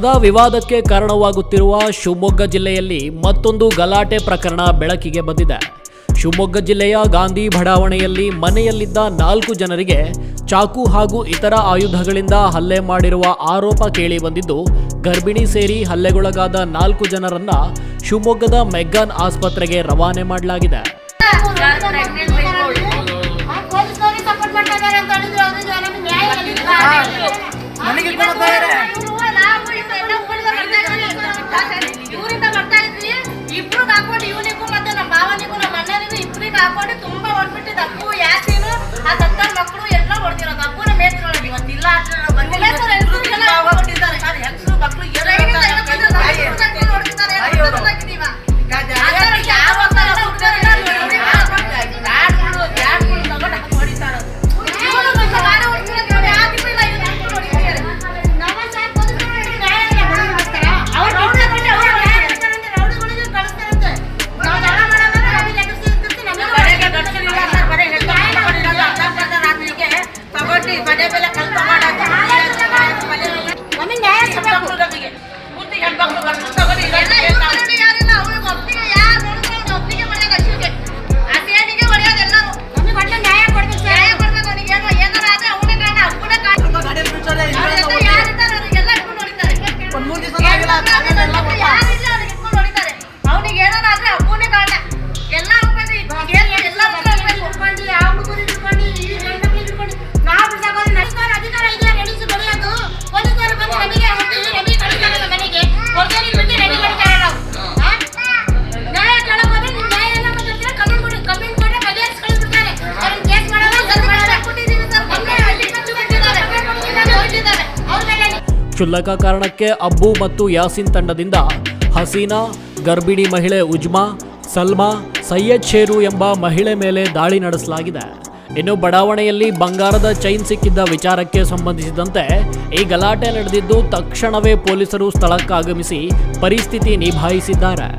ಸದಾ ವಿವಾದಕ್ಕೆ ಕಾರಣವಾಗುತ್ತಿರುವ ಶಿವಮೊಗ್ಗ ಜಿಲ್ಲೆಯಲ್ಲಿ ಮತ್ತೊಂದು ಗಲಾಟೆ ಪ್ರಕರಣ ಬೆಳಕಿಗೆ ಬಂದಿದೆ. ಶಿವಮೊಗ್ಗ ಜಿಲ್ಲೆಯ ಗಾಂಧಿ ಬಡಾವಣೆಯಲ್ಲಿ ಮನೆಯಲ್ಲಿದ್ದ 4 ಜನರಿಗೆ ಚಾಕು ಹಾಗೂ ಇತರ ಆಯುಧಗಳಿಂದ ಹಲ್ಲೆ ಮಾಡಿರುವ ಆರೋಪ ಕೇಳಿ ಬಂದಿದ್ದು, ಗರ್ಭಿಣಿ ಸೇರಿ ಹಲ್ಲೆಗೊಳಗಾದ 4 ಜನರನ್ನ ಶಿವಮೊಗ್ಗದ ಮೆಗ್ಗಾನ್ ಆಸ್ಪತ್ರೆಗೆ ರವಾನೆ ಮಾಡಲಾಗಿದೆ. ತುಂಬಾ ಹೊಡ್ಬಿಟ್ಟಿದ್ದ ಅಪ್ಪು ಯಾಸೀನು ಆ ದತ್ತ ಮಕ್ಕಳು ಎಲ್ಲ ಹೊಡೆದಿರೋದು ಅಪ್ಪುನ ಮೇತ್ಕೊಳ್ಳೋದು ಇವತ್ತಿಲ್ಲ ಹೆಂಗಸರು ಮಕ್ಕಳು ಕ್ಷುಲ್ಲಕ ಕಾರಣಕ್ಕೆ ಅಬ್ಬು ಮತ್ತು ಯಾಸಿನ್ ತಂಡದಿಂದ ಹಸೀನಾ, ಗರ್ಭಿಣಿ ಮಹಿಳೆ ಉಜ್ಮಾ, ಸಲ್ಮಾ, ಸೈಯದ್ ಶೇರು ಎಂಬ ಮಹಿಳೆ ಮೇಲೆ ದಾಳಿ ನಡೆಸಲಾಗಿದೆ. ಇನ್ನು ಬಡಾವಣೆಯಲ್ಲಿ ಬಂಗಾರದ ಚೈನ್ ಸಿಕ್ಕಿದ್ದ ವಿಚಾರಕ್ಕೆ ಸಂಬಂಧಿಸಿದಂತೆ ಈ ಗಲಾಟೆ ನಡೆದಿದ್ದು, ತಕ್ಷಣವೇ ಪೊಲೀಸರು ಸ್ಥಳಕ್ಕಾಗಮಿಸಿ ಪರಿಸ್ಥಿತಿ ನಿಭಾಯಿಸಿದ್ದಾರೆ.